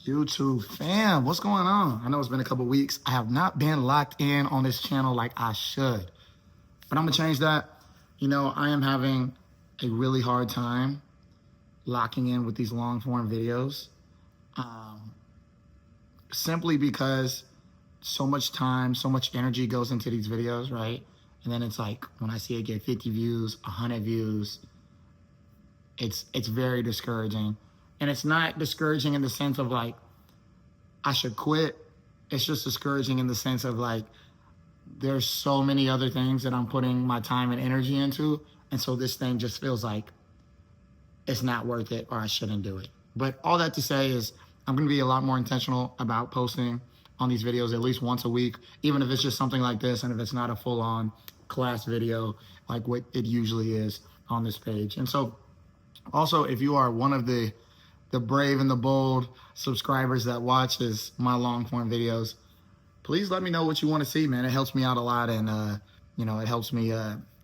YouTube fam, what's going on? I know it's been a couple weeks. I have not been locked in on this channel like I should, but I'm gonna change that. You know, I am having a really hard time locking in with these long form videos, simply because so much time, so much energy goes into these videos, right? And then it's like when I see it get 50 views, 100 views, it's very discouraging. And it's not discouraging in the sense of like I should quit. It's just discouraging in the sense of like there's so many other things that I'm putting my time and energy into, and so this thing just feels like it's not worth it or I shouldn't do it. But all that to say is I'm going to be a lot more intentional about posting on these videos at least once a week, even if it's just something like this and if it's not a full-on class video like what it usually is on this page. And so also, if you are one of the brave and the bold subscribers that watches my long form videos, please let me know what you want to see, man. It helps me out a lot, and you know, it helps me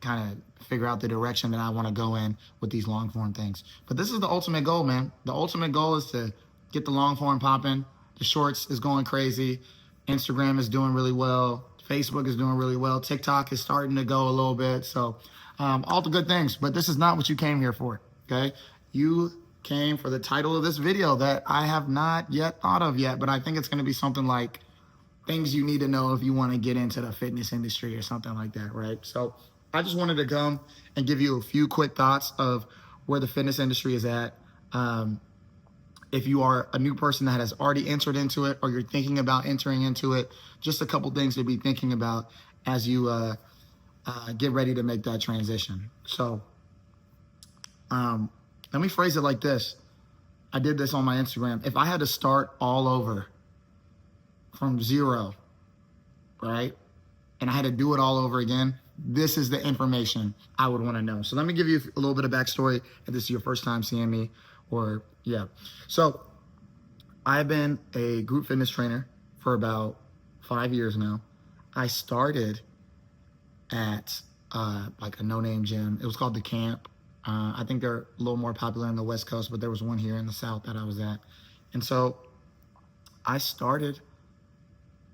kind of figure out the direction that I want to go in with these long form things. But this is the ultimate goal, man. The ultimate goal is to get the long form popping. The shorts is going crazy. Instagram is doing really well. Facebook is doing really well. TikTok is starting to go a little bit. So all the good things, but this is not what you came here for, okay? You came for the title of this video that I have not yet thought of yet, but I think it's going to be something like things you need to know if you want to get into the fitness industry or something like that, right? So I just wanted to come and give you a few quick thoughts of where the fitness industry is at. If you are a new person that has already entered into it or you're thinking about entering into it, just a couple things to be thinking about as you get ready to make that transition. So let me phrase it like this. I did this on my Instagram. If I had to start all over from zero, right, and I had to do it all over again, this is the information I would want to know. So let me give you a little bit of backstory if this is your first time seeing me, or yeah. So I've been a group fitness trainer for about 5 years now. I started at like a no-name gym. It was called The Camp. I think they're a little more popular in the West Coast, but there was one here in the South that I was at. And so I started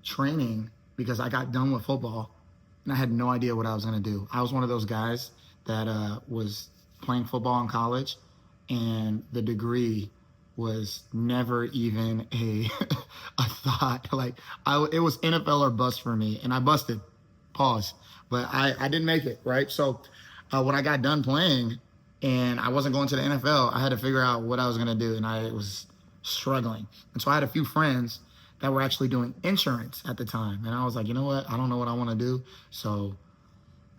training because I got done with football and I had no idea what I was going to do. I was one of those guys that was playing football in college, and the degree was never even a thought. Like it was NFL or bust for me, and I busted. Pause. But I didn't make it, right? So when I got done playing and I wasn't going to the NFL, I had to figure out what I was going to do, and I was struggling. And so I had a few friends that were actually doing insurance at the time. And I was like, you know what? I don't know what I want to do. So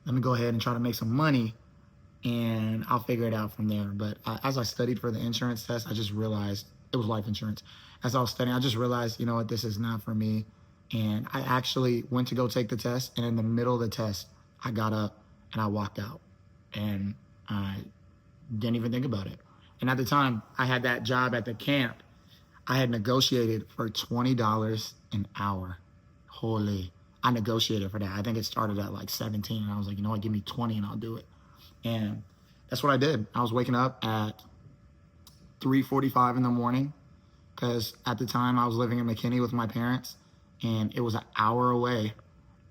let me go ahead and try to make some money, and I'll figure it out from there. But as I studied for the insurance test, I just realized it was life insurance. As I was studying, I just realized, you know what? This is not for me. And I actually went to go take the test. And in the middle of the test, I got up and I walked out. And I didn't even think about it. And at the time, I had that job at the camp. I had negotiated for $20 an hour. Holy. I negotiated for that. I think it started at like 17, and I was like, you know what, give me 20 and I'll do it. And that's what I did. I was waking up at 3:45 in the morning because at the time I was living in McKinney with my parents, and it was an hour away,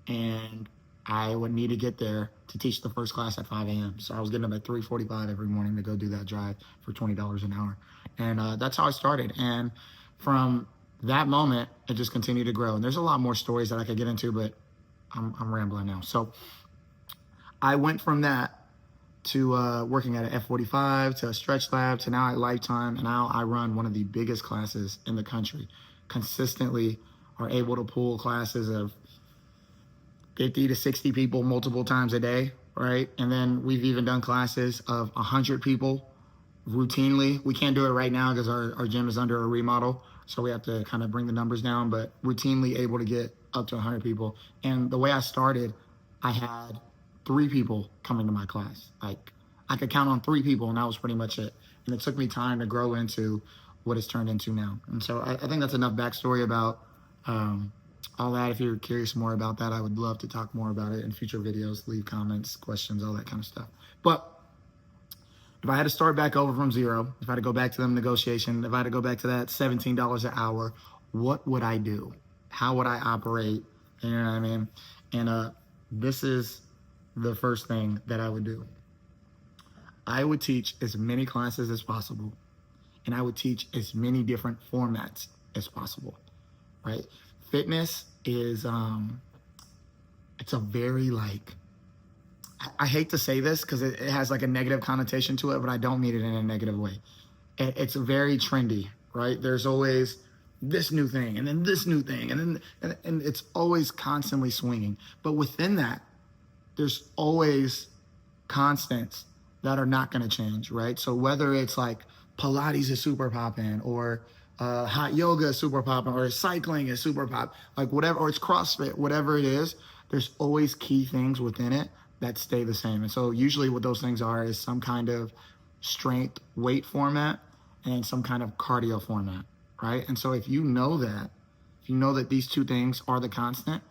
and I would need to get there to teach the first class at 5 a.m. So I was getting up at 3:45 every morning to go do that drive for $20 an hour. And that's how I started. And from that moment, it just continued to grow. And there's a lot more stories that I could get into, but I'm rambling now. So I went from that to working at an F45, to a Stretch Lab, to now at Lifetime. And now I run one of the biggest classes in the country. Consistently are able to pull classes of 50 to 60 people multiple times a day, right? And then we've even done classes of 100 people routinely. We can't do it right now because our gym is under a remodel, so we have to kind of bring the numbers down, but routinely able to get up to 100 people. And the way I started, I had 3 people coming to my class. Like I could count on 3 people, and that was pretty much it. And it took me time to grow into what it's turned into now. And so I think that's enough backstory about all that. If you're curious more about that, I would love to talk more about it in future videos. Leave comments, questions, all that kind of stuff. But if I had to start back over from zero, if I had to go back to the negotiation, if I had to go back to that $17 an hour, what would I do? How would I operate? You know what I mean? And this is the first thing that I would do. I would teach as many classes as possible, and I would teach as many different formats as possible, right? Fitness is, it's a very I hate to say this because it has like a negative connotation to it, but I don't mean it in a negative way. It's very trendy, right? There's always this new thing and then this new thing and it's always constantly swinging. But within that, there's always constants that are not going to change, right? So whether it's like Pilates is super popping or hot yoga is super popping or cycling is super pop, like whatever, or it's CrossFit, whatever it is, there's always key things within it that stay the same. And so usually what those things are is some kind of strength weight format and some kind of cardio format, right? And so if you know that these two things are the constant,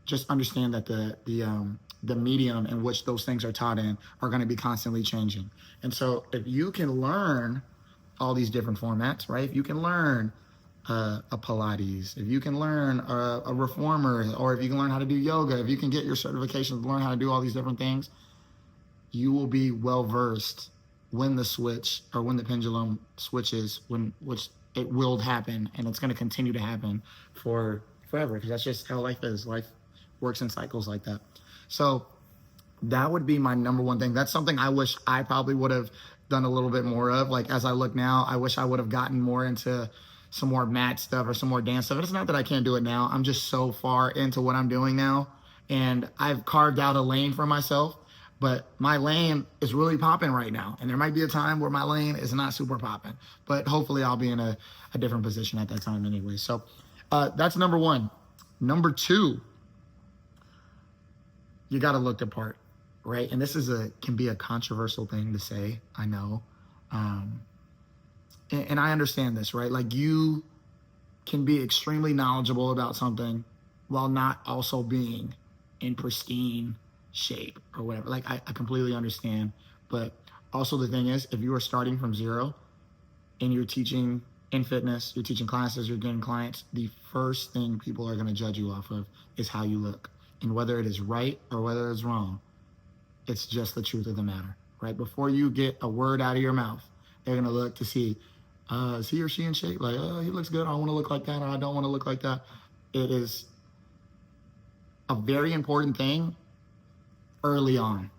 just understand that the medium in which those things are taught in are going to be constantly changing. And so if you can learn all these different formats, right? If you can learn a Pilates, if you can learn a reformer, or if you can learn how to do yoga, if you can get your certifications to learn how to do all these different things, you will be well versed when the switch or when the pendulum switches, which it will happen, and it's going to continue to happen for forever, because that's just how life is. Life works in cycles like that. So that would be my number one thing. That's something I wish I probably would have done a little bit more of. Like as I look now, I wish I would have gotten more into some more mat stuff or some more dance stuff. It's not that I can't do it now. I'm just so far into what I'm doing now, and I've carved out a lane for myself, but my lane is really popping right now. And there might be a time where my lane is not super popping, but hopefully I'll be in a different position at that time anyway. So that's number one. Number two, you got to look the part, right? And this can be a controversial thing to say, I know. And I understand this, right? Like you can be extremely knowledgeable about something while not also being in pristine shape or whatever. Like I completely understand. But also the thing is, if you are starting from zero and you're teaching in fitness, you're teaching classes, you're getting clients, the first thing people are going to judge you off of is how you look. And whether it is right or whether it's wrong, it's just the truth of the matter, right? Before you get a word out of your mouth, they're going to look to see, is he or she in shape? Like, oh, he looks good. I want to look like that, or I don't want to look like that. It is a very important thing early on,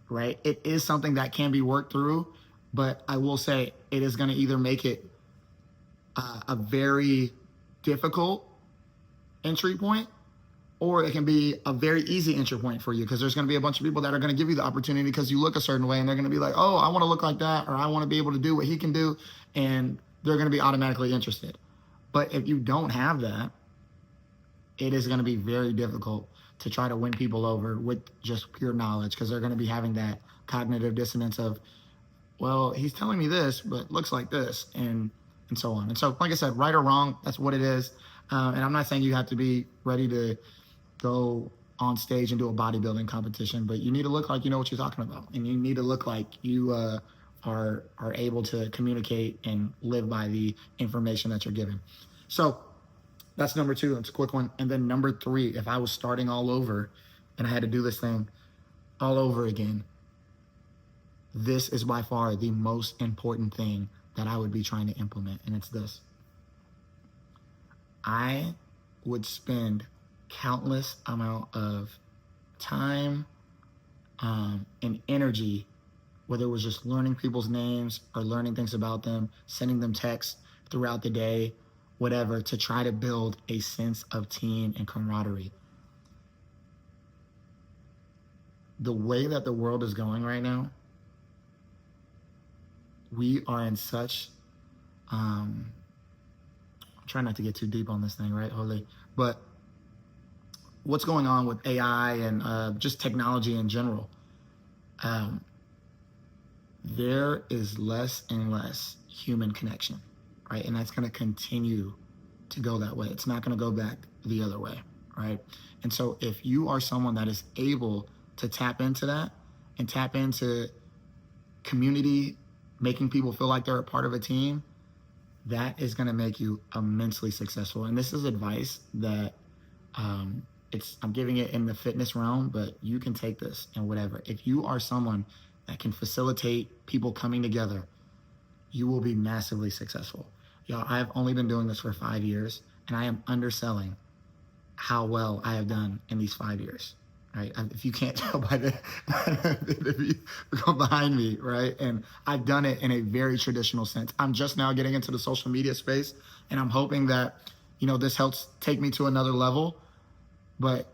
right? It is something that can be worked through, but I will say it is going to either make it a very difficult entry point, or it can be a very easy entry point for you, because there's going to be a bunch of people that are going to give you the opportunity because you look a certain way, and they're going to be like, oh, I want to look like that, or I want to be able to do what he can do, and they're going to be automatically interested. But if you don't have that, it is going to be very difficult to try to win people over with just pure knowledge, because they're going to be having that cognitive dissonance of, well, he's telling me this, but looks like this, and so on. And so, like I said, right or wrong, that's what it is. And I'm not saying you have to be ready to go on stage and do a bodybuilding competition, but you need to look like you know what you're talking about, and you need to look like you are able to communicate and live by the information that you're given. So that's number two. That's a quick one. And then number three, if I was starting all over and I had to do this thing all over again, this is by far the most important thing that I would be trying to implement, and it's this. I would spend countless amount of time and energy, whether it was just learning people's names or learning things about them, sending them texts throughout the day, whatever, to try to build a sense of team and camaraderie. The way that the world is going right now, we are in such, I'm trying not to get too deep on this thing, right, Jose? But what's going on with AI and just technology in general, there is less and less human connection, right? And that's going to continue to go that way. It's not going to go back the other way, right? And so if you are someone that is able to tap into that and tap into community, making people feel like they're a part of a team, that is going to make you immensely successful. And this is advice that I'm giving it in the fitness realm, but you can take this and whatever. If you are someone that can facilitate people coming together, you will be massively successful. Y'all, I have only been doing this for 5 years, and I am underselling how well I have done in these 5 years, right? If you can't tell by the, if you go behind me, right? And I've done it in a very traditional sense. I'm just now getting into the social media space, and I'm hoping that, this helps take me to another level. But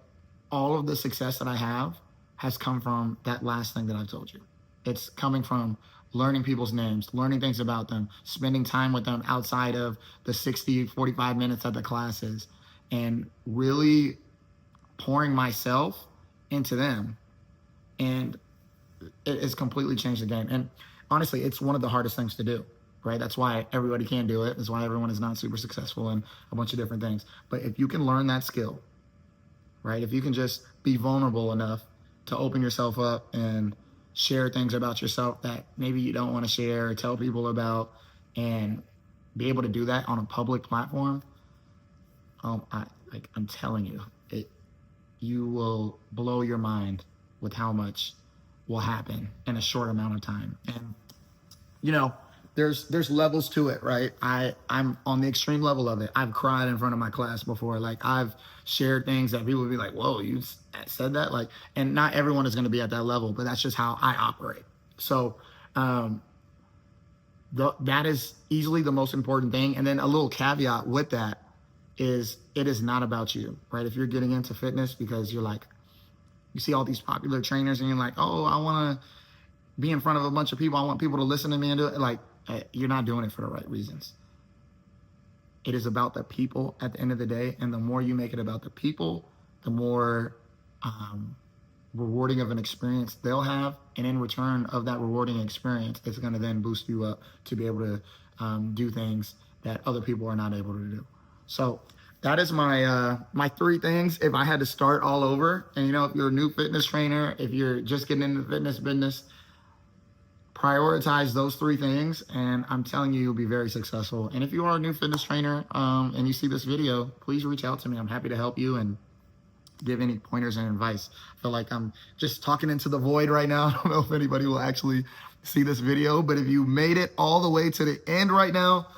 all of the success that I have has come from that last thing that I've told you. It's coming from learning people's names, learning things about them, spending time with them outside of the 60, 45 minutes that the class is, and really pouring myself into them. And it has completely changed the game. And honestly, it's one of the hardest things to do, right? That's why everybody can't do it. That's why everyone is not super successful in a bunch of different things. But if you can learn that skill, right? If you can just be vulnerable enough to open yourself up and share things about yourself that maybe you don't want to share or tell people about, and be able to do that on a public platform, I'm telling you, you will blow your mind with how much will happen in a short amount of time. And there's levels to it, right? I'm on the extreme level of it. I've cried in front of my class before. Like, I've shared things that people would be like, whoa, you said that? Like, and not everyone is going to be at that level, but that's just how I operate. So that is easily the most important thing. And then a little caveat with that is, it is not about you, right? If you're getting into fitness because you're like, you see all these popular trainers and you're like, oh, I want to be in front of a bunch of people. I want people to listen to me and do it. Like, you're not doing it for the right reasons. It is about the people at the end of the day. And the more you make it about the people, the more rewarding of an experience they'll have. And in return of that rewarding experience, it's going to then boost you up to be able to do things that other people are not able to do. So that is my 3 things. If I had to start all over, and if you're a new fitness trainer, if you're just getting into the fitness business, prioritize those 3 things, and I'm telling you, you'll be very successful. And if you are a new fitness trainer and you see this video, please reach out to me. I'm happy to help you and give any pointers and advice. I feel like I'm just talking into the void right now. I don't know if anybody will actually see this video, but if you made it all the way to the end right now,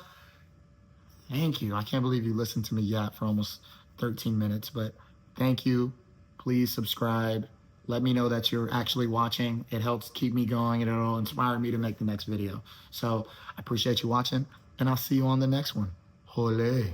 thank you. I can't believe you listened to me yet for almost 13 minutes, but thank you. Please subscribe. Let me know that you're actually watching. It helps keep me going, and it'll inspire me to make the next video. So I appreciate you watching, and I'll see you on the next one. Ole.